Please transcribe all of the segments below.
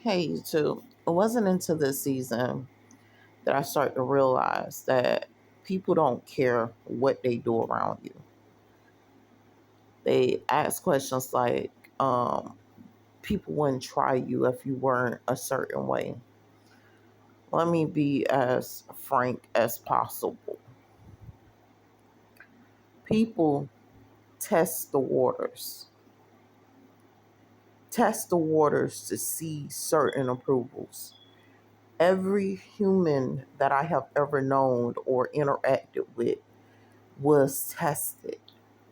Hey, too. It wasn't until this season that I started to realize that people don't care what they do around you. They ask questions like, people wouldn't try you if you weren't a certain way. Let me be as frank as possible. People test the waters, test the waters to see certain approvals. Every human that I have ever known or interacted with was tested.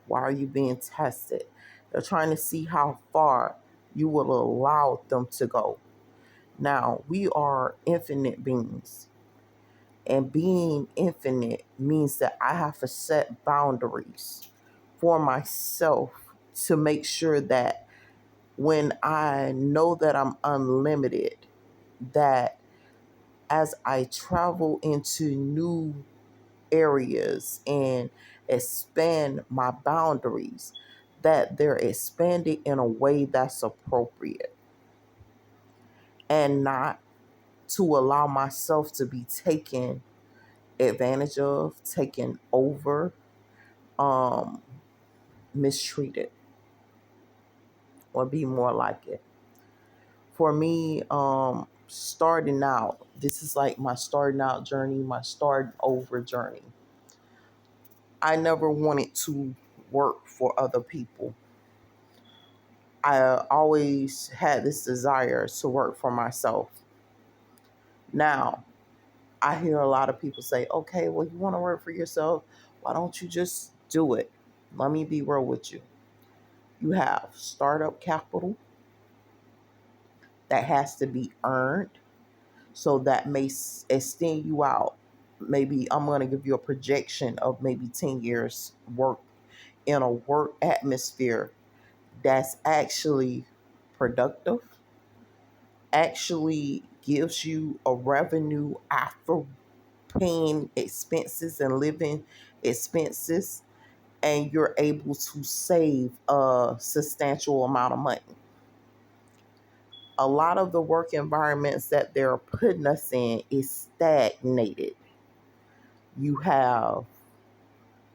Why are you being tested? They're trying to see how far you will allow them to go. Now, we are infinite beings, and being infinite means that I have to set boundaries for myself to make sure that when I know that I'm unlimited, that as I travel into new areas and expand my boundaries, that they're expanded in a way that's appropriate and not to allow myself to be taken advantage of, taken over, um, mistreated, or be more like it. For me, starting out, this is like my starting out journey, my starting over journey. I never wanted to work for other people. I always had this desire to work for myself. Now, I hear a lot of people say, okay, well, you want to work for yourself? Why don't you just do it? Let me be real with you. You have startup capital that has to be earned. So that may extend you out. Maybe I'm going to give you a projection of maybe 10 years work in a work atmosphere that's actually productive, actually gives you a revenue after paying expenses and living expenses, and you're able to save a substantial amount of money. A lot of the work environments that they're putting us in is stagnated. You have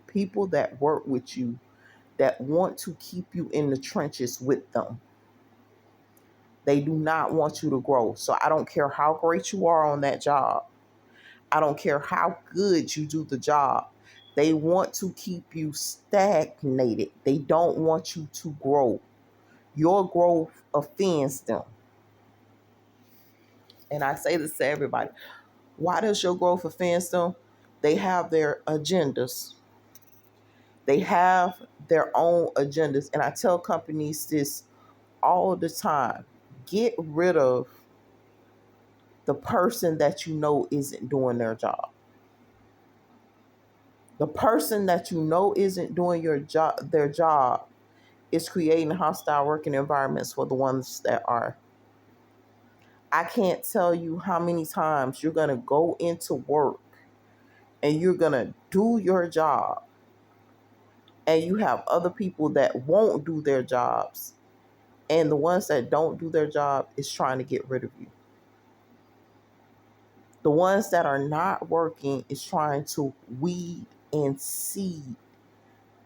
people that work with you that want to keep you in the trenches with them. They do not want you to grow. So I don't care how great you are on that job. I don't care how good you do the job. They want to keep you stagnated. They don't want you to grow. Your growth offends them. And I say this to everybody. Why does your growth offend them? They have their agendas. They have their own agendas. And I tell companies this all the time. Get rid of the person that you know isn't doing their job. The person that you know isn't doing their job, is creating hostile working environments for the ones that are. I can't tell you how many times you're going to go into work and you're going to do your job, and you have other people that won't do their jobs, and the ones that don't do their job is trying to get rid of you. The ones that are not working is trying to weed and seed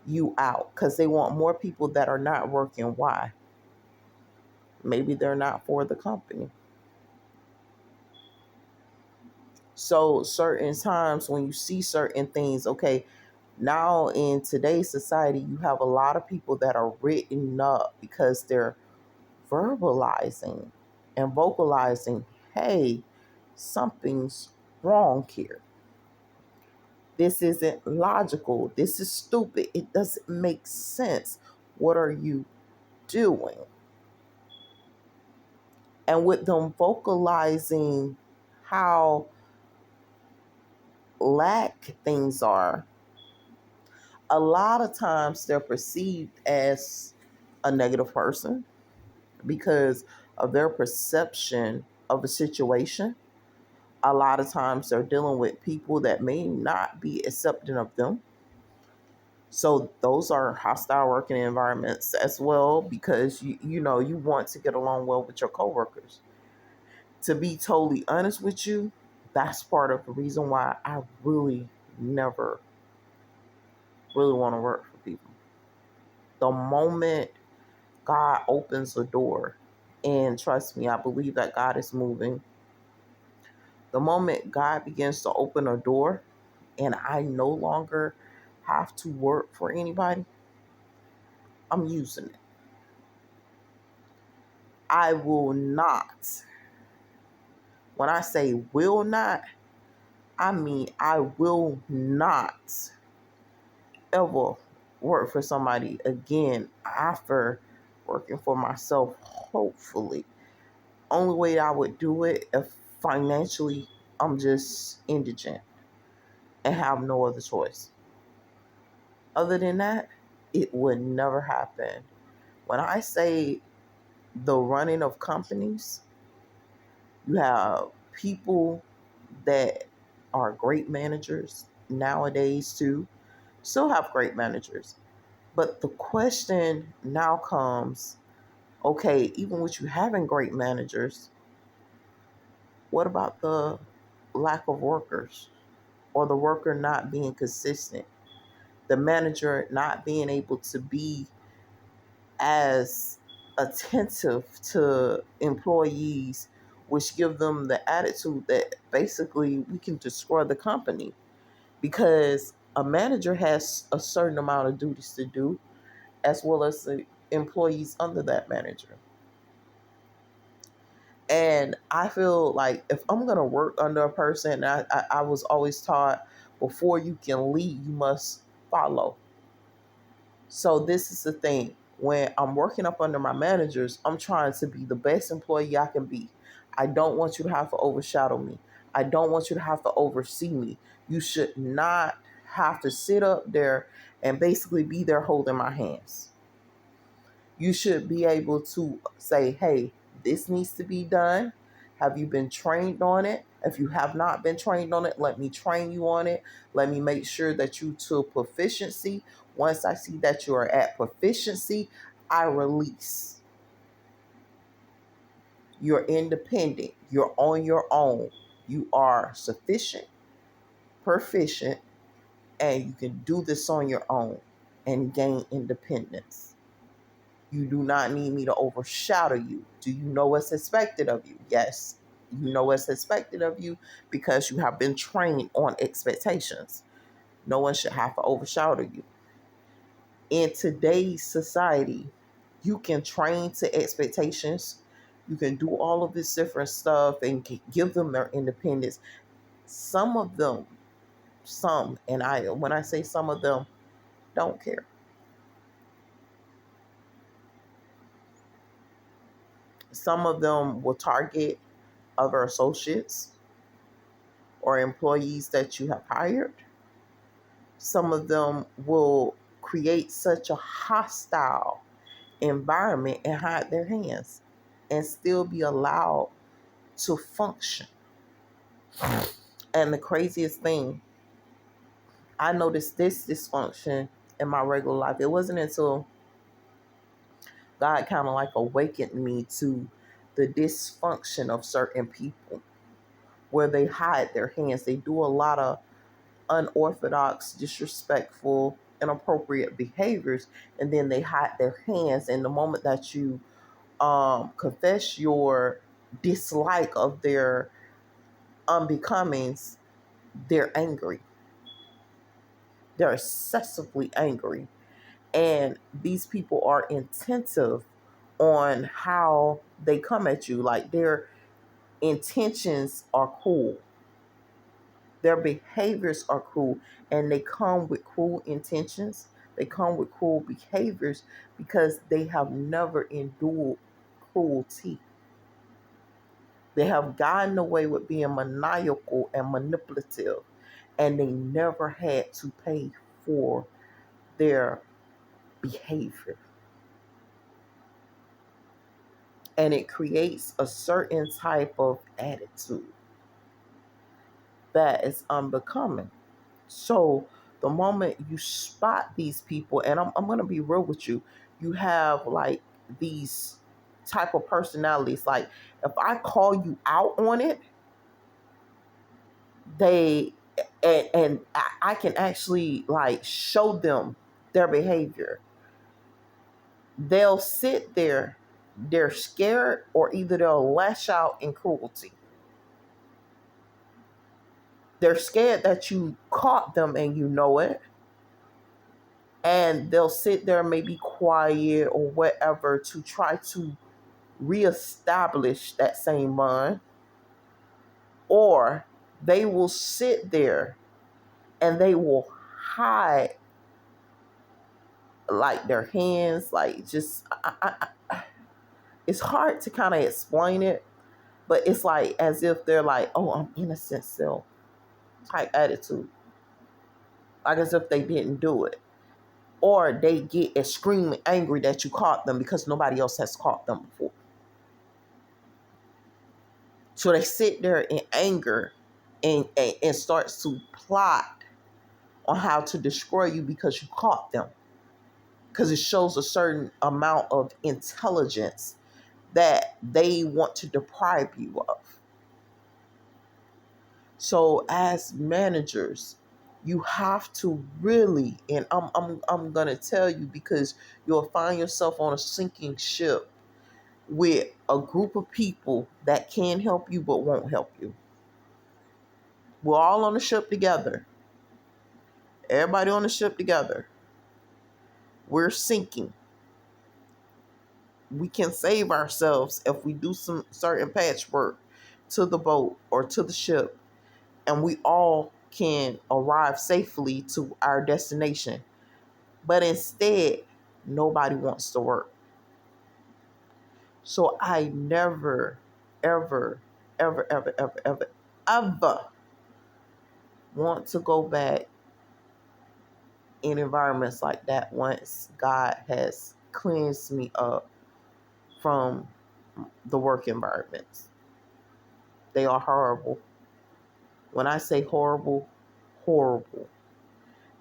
you out because they want more people that are not working. Why? Maybe they're not for the company. So certain times when you see certain things, okay, now in today's society, you have a lot of people that are written up because they're verbalizing and vocalizing, hey, something's wrong here. This isn't logical. This is stupid. It doesn't make sense. What are you doing? And with them vocalizing how lack things are, a lot of times they're perceived as a negative person because of their perception of a situation. A lot of times they're dealing with people that may not be accepting of them. So those are hostile working environments as well because you know you want to get along well with your coworkers. To be totally honest with you, that's part of the reason why I really never really want to work for people. The moment God opens a door, and trust me, I believe that God is moving. The moment God begins to open a door and I no longer have to work for anybody, I'm using it. I will not. When I say will not, I mean I will not ever work for somebody again after working for myself, hopefully. Only way I would do it if financially I'm just indigent and have no other choice. Other than that, it would never happen. When I say the running of companies, you have people that are great managers nowadays too, still have great managers. But the question now comes, okay, even with you having great managers, what about the lack of workers or the worker not being consistent? The manager not being able to be as attentive to employees, which give them the attitude that basically we can destroy the company because a manager has a certain amount of duties to do as well as the employees under that manager. And I feel like if I'm going to work under a person, I was always taught before you can lead, you must follow. So this is the thing. When I'm working up under my managers, I'm trying to be the best employee I can be. I don't want you to have to overshadow me. I don't want you to have to oversee me. You should not have to sit up there and basically be there holding my hands. You should be able to say, hey, this needs to be done. Have you been trained on it? If you have not been trained on it, let me train you on it. Let me make sure that you to proficiency. Once I see that you are at proficiency, I release. You're independent. You're on your own. You are sufficient, proficient, and you can do this on your own and gain independence. You do not need me to overshadow you. Do you know what's expected of you? Yes, you know what's expected of you because you have been trained on expectations. No one should have to overshadow you. In today's society, you can train to expectations. You can do all of this different stuff and give them their independence. Some of them, and when I say some of them, don't care. Some of them will target other associates or employees that you have hired. Some of them will create such a hostile environment and hide their hands and still be allowed to function. And the craziest thing, I noticed this dysfunction in my regular life. It wasn't until God kind of like awakened me to the dysfunction of certain people where they hide their hands. They do a lot of unorthodox, disrespectful, inappropriate behaviors, and then they hide their hands. And the moment that you confess your dislike of their unbecomings, they're angry. They're excessively angry. And these people are attentive on how they come at you. Like their intentions are cool. Their behaviors are cruel and they come with cruel intentions. They come with cruel behaviors because they have never endured cruelty. They have gotten away with being maniacal and manipulative, and they never had to pay for their behavior. And it creates a certain type of attitude that is unbecoming. So the moment you spot these people, and I'm going to be real with you, you have like these type of personalities. Like if I call you out on it, they and I can actually like show them their behavior. They'll sit there, they're scared, or either they'll lash out in cruelty. They're scared that you caught them and you know it, and they'll sit there, maybe quiet or whatever, to try to reestablish that same bond. Or they will sit there and they will hide like their hands, like just it's hard to kind of explain it, but it's like as if they're like, oh, I'm innocent still type attitude, like as if they didn't do it. Or they get extremely angry that you caught them because nobody else has caught them before. So they sit there in anger and starts to plot on how to destroy you because you caught them. Because it shows a certain amount of intelligence that they want to deprive you of. So as managers, you have to really, and I'm gonna tell you, because you'll find yourself on a sinking ship with a group of people that can help you but won't help you. We're all on the ship together. Everybody on the ship together. We're sinking. We can save ourselves if we do some certain patchwork to the boat or to the ship, and we all can arrive safely to our destination. But instead, nobody wants to work. So I never, ever, ever, ever, ever, ever, ever want to go back in environments like that once God has cleansed me up from the work environments. They are horrible. When I say horrible, horrible.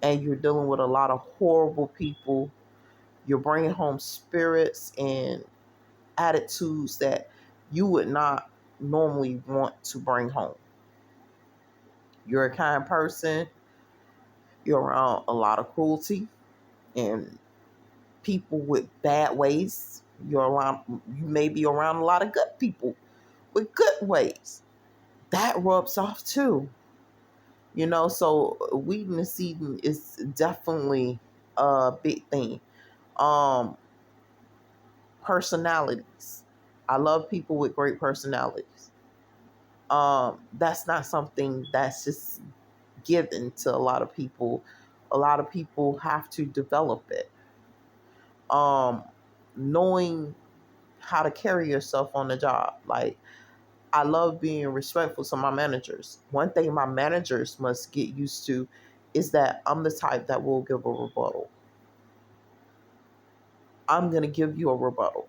And you're dealing with a lot of horrible people. You're bringing home spirits and attitudes that you would not normally want to bring home. You're a kind person. You're around a lot of cruelty and people with bad ways. You may be around a lot of good people with good ways. That rubs off too. So weakness eating is definitely a big thing. Um, Personalities. I love people with great personalities. That's not something that's just given to a lot of people. A lot of people have to develop it. Um, Knowing how to carry yourself on the job. Like, I love being respectful to my managers. One thing my managers must get used to is that I'm the type that will give a rebuttal. I'm going to give you a rebuttal.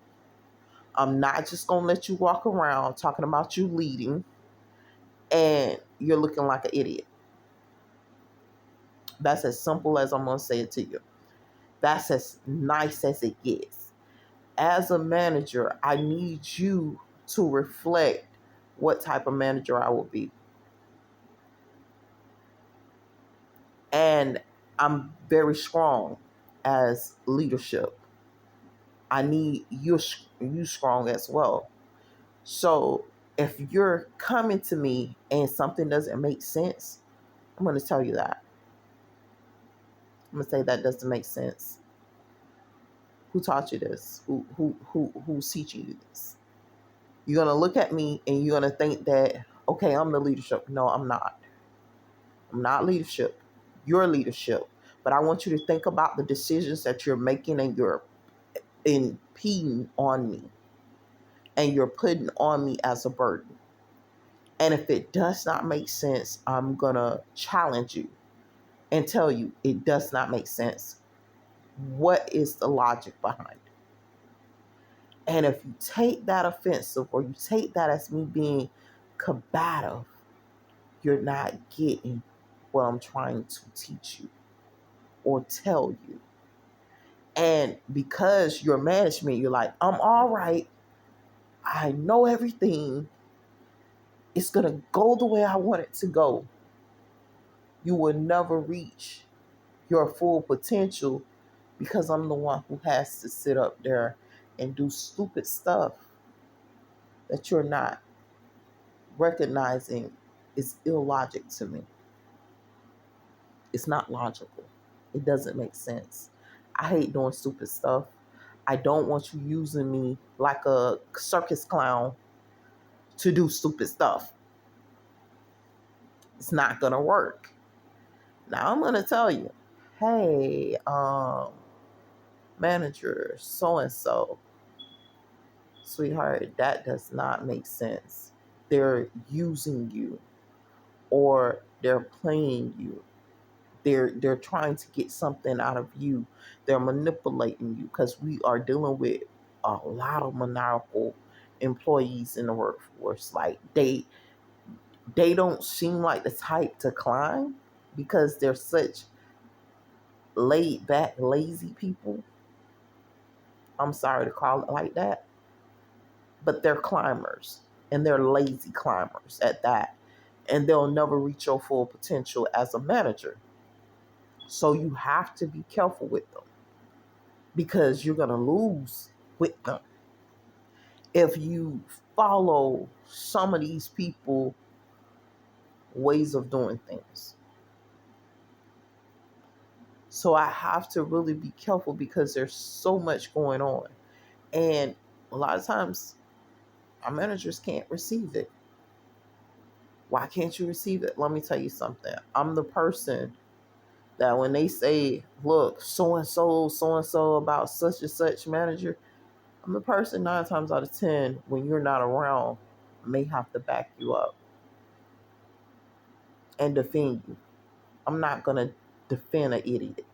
I'm not just going to let you walk around talking about you leading and you're looking like an idiot. That's as simple as I'm going to say it to you. That's as nice as it gets. As a manager, I need you to reflect what type of manager I will be. And I'm very strong as leadership. I need you strong as well. So if you're coming to me and something doesn't make sense, I'm going to tell you that. I'm going to say that doesn't make sense. Who taught you this? Who's teaching you this? You're going to look at me and you're going to think that, okay, I'm the leadership. No, I'm not. I'm not leadership. You're leadership. But I want you to think about the decisions that you're making and you're impeding on me. And you're putting on me as a burden. And if it does not make sense, I'm going to challenge you and tell you it does not make sense. What is the logic behind it? And if you take that offensive or you take that as me being combative, you're not getting what I'm trying to teach you or tell you. And because you're management, you're like, I'm all right. I know everything. It's going to go the way I want it to go. You will never reach your full potential because I'm the one who has to sit up there and do stupid stuff that you're not recognizing is illogic to me. It's not logical. It doesn't make sense. I hate doing stupid stuff. I don't want you using me like a circus clown to do stupid stuff. It's not gonna work. Now I'm gonna tell you, hey, manager, so and so, sweetheart, that does not make sense. They're using you or they're playing you. They're trying to get something out of you. They're manipulating you because we are dealing with a lot of maniacal employees in the workforce. Like they don't seem like the type to climb because they're such laid back, lazy people. I'm sorry to call it like that, but they're climbers and they're lazy climbers at that. And they'll never reach your full potential as a manager. So you have to be careful with them because you're going to lose with them if you follow some of these people ways of doing things. So I have to really be careful because there's so much going on. And a lot of times our managers can't receive it. Why can't you receive it? Let me tell you something. I'm the person that when they say, look, so and so about such and such manager, I'm the person 9 times out of 10 when you're not around may have to back you up and defend you. I'm not gonna defend an idiot.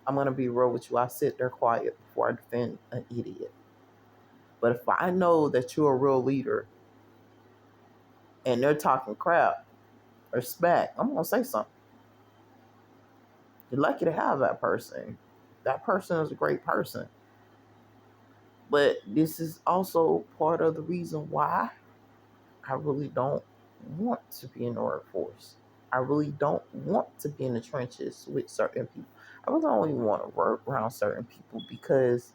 I'm gonna be real with you. I sit there quiet before I defend an idiot. But if I know that you're a real leader and they're talking crap or smack, I'm gonna say something. You're lucky to have that person. That person is a great person. But this is also part of the reason why I really don't want to be in the workforce. I really don't want to be in the trenches with certain people. I really don't even want to work around certain people because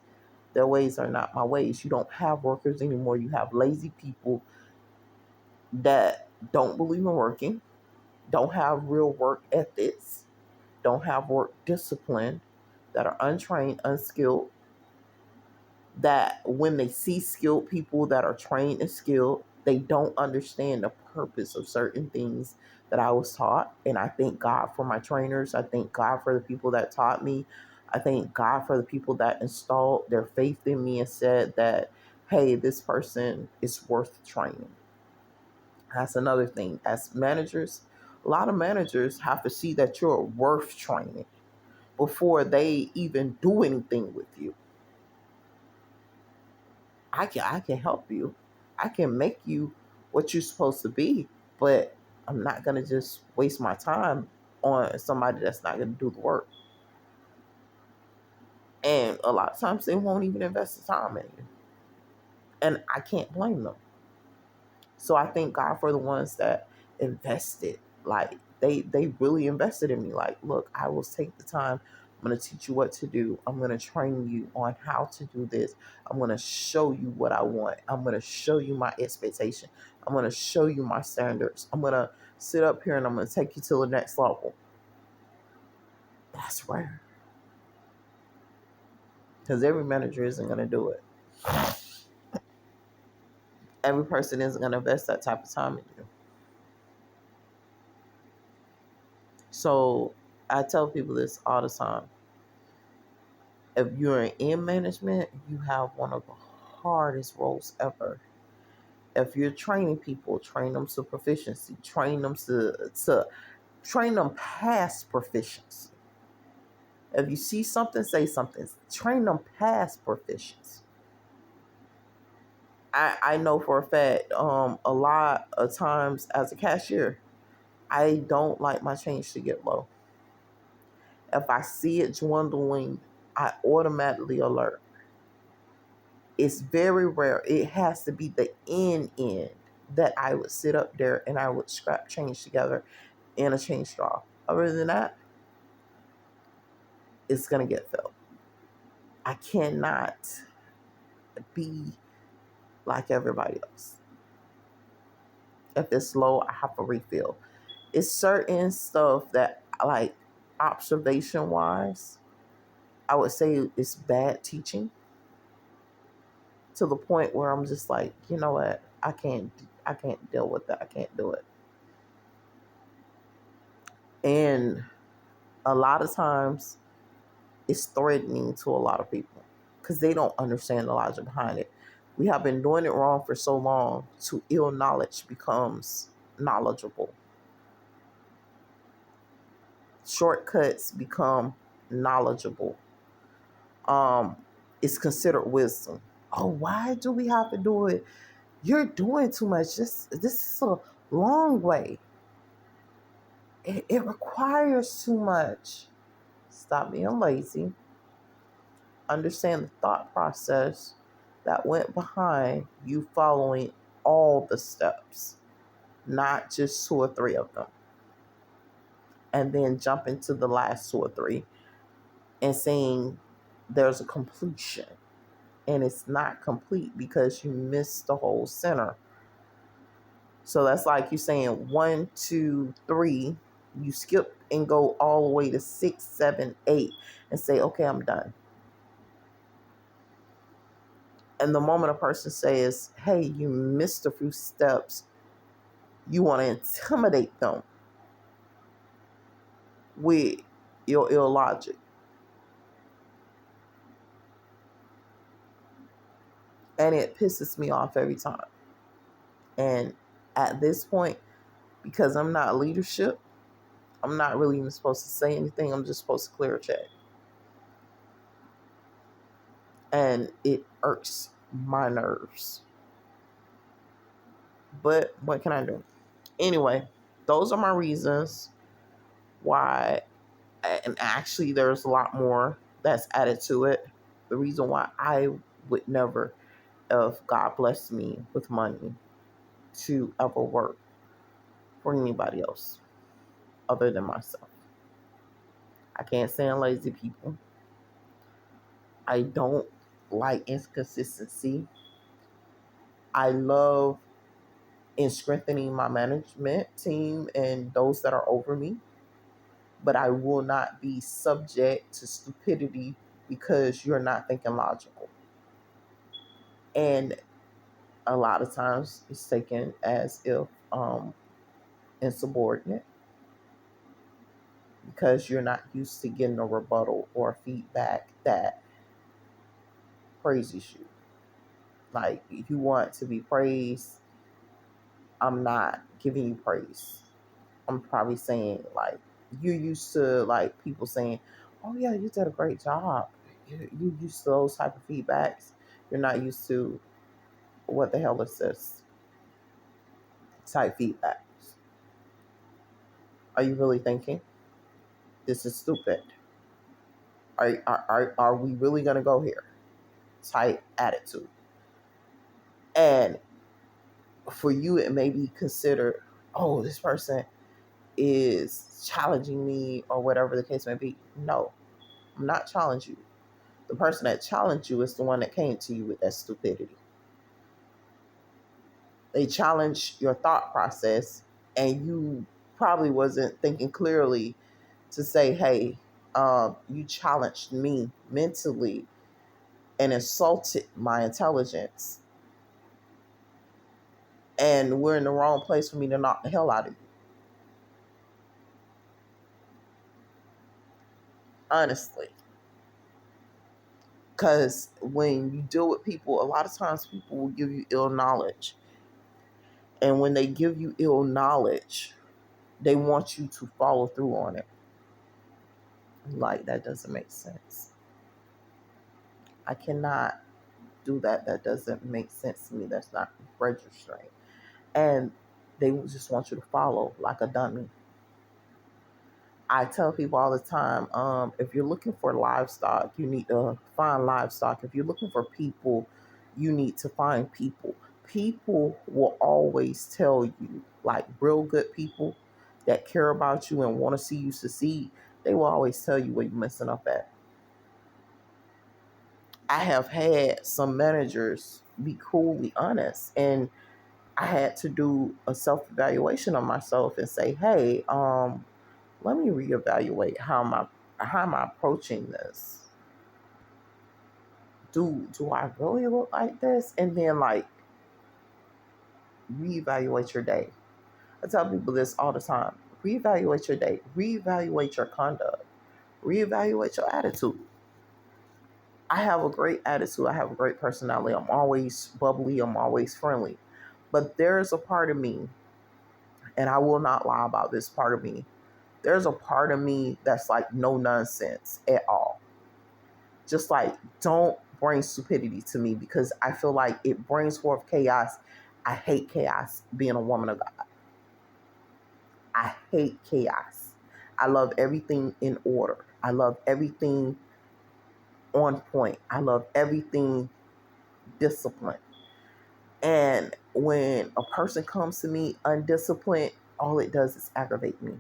their ways are not my ways. You don't have workers anymore. You have lazy people that don't believe in working, don't have real work ethics, don't have work discipline, that are untrained, unskilled, that when they see skilled people that are trained and skilled, they don't understand the purpose of certain things that I was taught. And I thank God for my trainers. I thank God for the people that taught me. I thank God for the people that installed their faith in me and said that, hey, this person is worth training. That's another thing. As managers, a lot of managers have to see that you're worth training before they even do anything with you. I can help you. I can make you what you're supposed to be, but I'm not gonna just waste my time on somebody that's not gonna do the work. And a lot of times they won't even invest the time in you. And I can't blame them. So I thank God for the ones that invested. Like they really invested in me. Like, look, I will take the time. I'm going to teach you what to do. I'm going to train you on how to do this. I'm going to show you what I want. I'm going to show you my expectation. I'm going to show you my standards. I'm going to sit up here and I'm going to take you to the next level. That's rare. Because every manager isn't going to do it. Every person isn't going to invest that type of time in you. So I tell people this all the time. If you're in management, you have one of the hardest roles ever. If you're training people, train them to proficiency, train them to train them past proficiency. If you see something, say something. Train them past proficiency. I know for a fact, a lot of times as a cashier, I don't like my change to get low. If I see it dwindling, I automatically alert. It's very rare. It has to be the end that I would sit up there and I would scrap change together in a change straw. Other than that, it's going to get filled. I cannot be like everybody else. If it's low, I have to refill. It's certain stuff that, like, observation wise, I would say it's bad teaching, to the point where I'm just like, you know what? I can't deal with that. I can't do it. And a lot of times it's threatening to a lot of people because they don't understand the logic behind it. We have been doing it wrong for so long, to ill knowledge becomes knowledgeable. Shortcuts become knowledgeable. Um, it's considered wisdom. Oh, why do we have to do it? You're doing too much. This is a long way. It requires too much. Stop being lazy. Understand the thought process that went behind you following all the steps, not just two or three of them. And then jump into the last two or three and saying there's a completion. And it's not complete because you missed the whole center. So that's like you saying 1, 2, 3. You skip and go all the way to 6, 7, 8 and say, okay, I'm done. And the moment a person says, hey, you missed a few steps, you want to intimidate them with your illogic. And it pisses me off every time. And at this point, because I'm not leadership, I'm not really even supposed to say anything. I'm just supposed to clear a check. And it irks my nerves. But what can I do? Anyway, those are my reasons why. And actually, there's a lot more that's added to it. The reason why I would never, if God blessed me with money, to ever work for anybody else other than myself. I can't stand lazy people. I don't like inconsistency. I love in strengthening my management team and those that are over me, but I will not be subject to stupidity because you're not thinking logical. And a lot of times it's taken as if insubordinate because you're not used to getting a rebuttal or feedback that praises you. Like, if you want to be praised, I'm not giving you praise. I'm probably saying, like, you're used to, like, people saying, oh yeah, you did a great job. You're used to those type of feedbacks. You're not used to, what the hell is this type feedbacks. Are you really thinking this is stupid? Are we really going to go here? Type attitude. And for you, it may be considered, oh, this person is challenging me or whatever the case may be. No, I'm not challenging you. The person that challenged you is the one that came to you with that stupidity. They challenged your thought process, and you probably wasn't thinking clearly to say, hey, you challenged me mentally and insulted my intelligence. And we're in the wrong place for me to knock the hell out of you. Honestly. Because when you deal with people, a lot of times people will give you ill knowledge. And when they give you ill knowledge, they want you to follow through on it. Like, that doesn't make sense. I cannot do that. That doesn't make sense to me. That's not registering. And they just want you to follow like a dummy. I tell people all the time, if you're looking for livestock, you need to find livestock. If you're looking for people, You need to find people. People will always tell you, like real good people that care about you and want to see you succeed, they will always tell you where you're messing up at. I have had some managers be cruelly honest, and I had to do a self evaluation of myself and say, hey, let me reevaluate how am I approaching this? Do I really look like this? And then like reevaluate your day. I tell people this all the time. Reevaluate your day. Reevaluate your conduct. Reevaluate your attitude. I have a great attitude. I have a great personality. I'm always bubbly. I'm always friendly. But there's a part of me, and I will not lie about this part of me. There's a part of me that's like no nonsense at all. Just like, don't bring stupidity to me because I feel like it brings forth chaos. I hate chaos being a woman of God. I hate chaos. I love everything in order. I love everything on point. I love everything disciplined. And when a person comes to me undisciplined, all it does is aggravate me.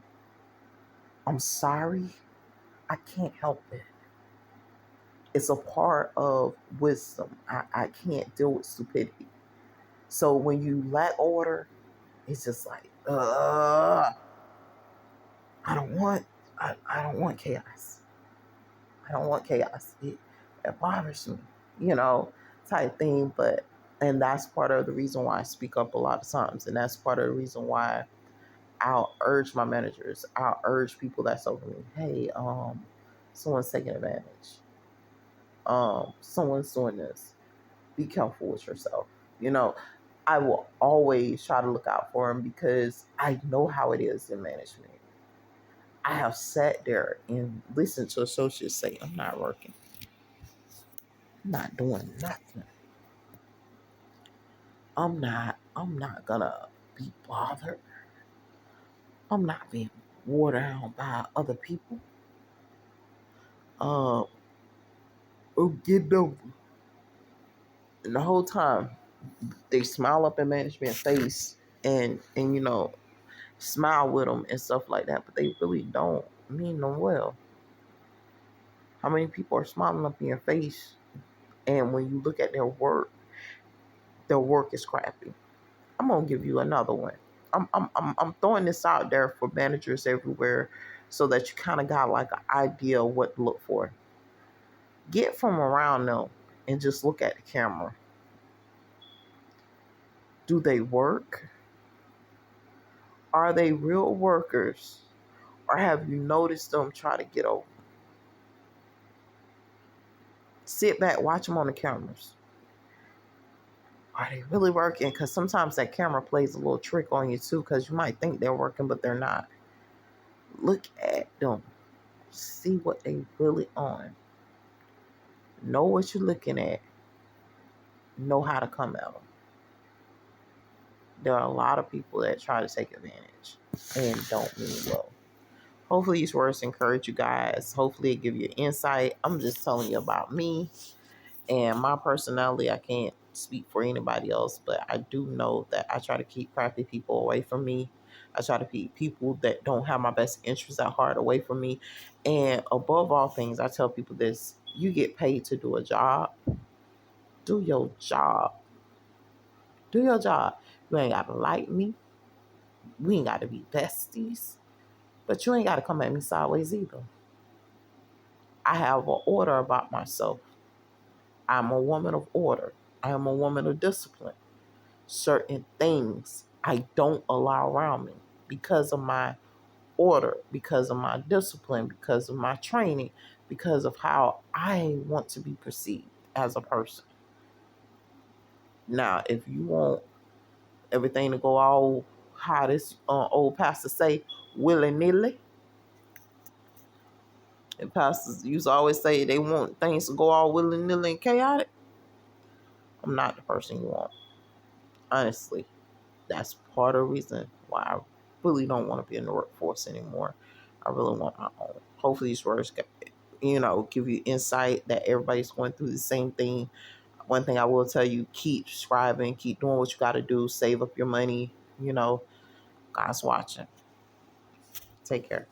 I'm sorry. I can't help it. It's a part of wisdom. I can't deal with stupidity. So when you lack order, it's just like, I don't want I don't want chaos. I don't want chaos. It bothers me, you know, type thing. But and that's part of the reason why I speak up a lot of times. And that's part of the reason why I'll urge my managers, I'll urge people that's over me, hey, someone's taking advantage. Someone's doing this. Be careful with yourself. You know, I will always try to look out for them because I know how it is in management. I have sat there and listened to associates say, I'm not working. I'm not doing nothing. I'm not gonna be bothered. I'm not being wore down by other people. Um, get over. And the whole time they smile up in management face and you know, smile with them and stuff like that, but they really don't mean them well. How many people are smiling up in your face, and when you look at their work is crappy? I'm gonna give you another one. I'm throwing this out there for managers everywhere, so that you kind of got like an idea of what to look for. Get from around them and just look at the camera. Do they work? Are they real workers? Or have you noticed them try to get over? Sit back, watch them on the cameras. Are they really working? Because sometimes that camera plays a little trick on you too, because you might think they're working, but they're not. Look at them. See what they really on. Know what you're looking at. Know how to come at them. There are a lot of people that try to take advantage and don't mean well. Hopefully these words encourage you guys. Hopefully it give you insight. I'm just telling you about me and my personality. I can't speak for anybody else, but I do know that I try to keep crappy people away from me. I try to keep people that don't have my best interests at heart away from me. And above all things, I tell people this: you get paid to do a job. Do your job. Do your job. You ain't gotta like me. We ain't gotta be besties. But you ain't gotta come at me sideways either. I have an order about myself. I'm a woman of order. I am a woman of discipline. Certain things I don't allow around me because of my order, because of my discipline, because of my training, because of how I want to be perceived as a person. Now, if you want everything to go all how this old pastor say, willy nilly, and pastors used to always say they want things to go all willy nilly and chaotic, I'm not the person you want. Honestly, that's part of the reason why I really don't want to be in the workforce anymore. I really want my own. Hopefully these words, give you insight that everybody's going through the same thing. One thing I will tell you, keep striving, keep doing what you got to do, save up your money. God's watching. Take care.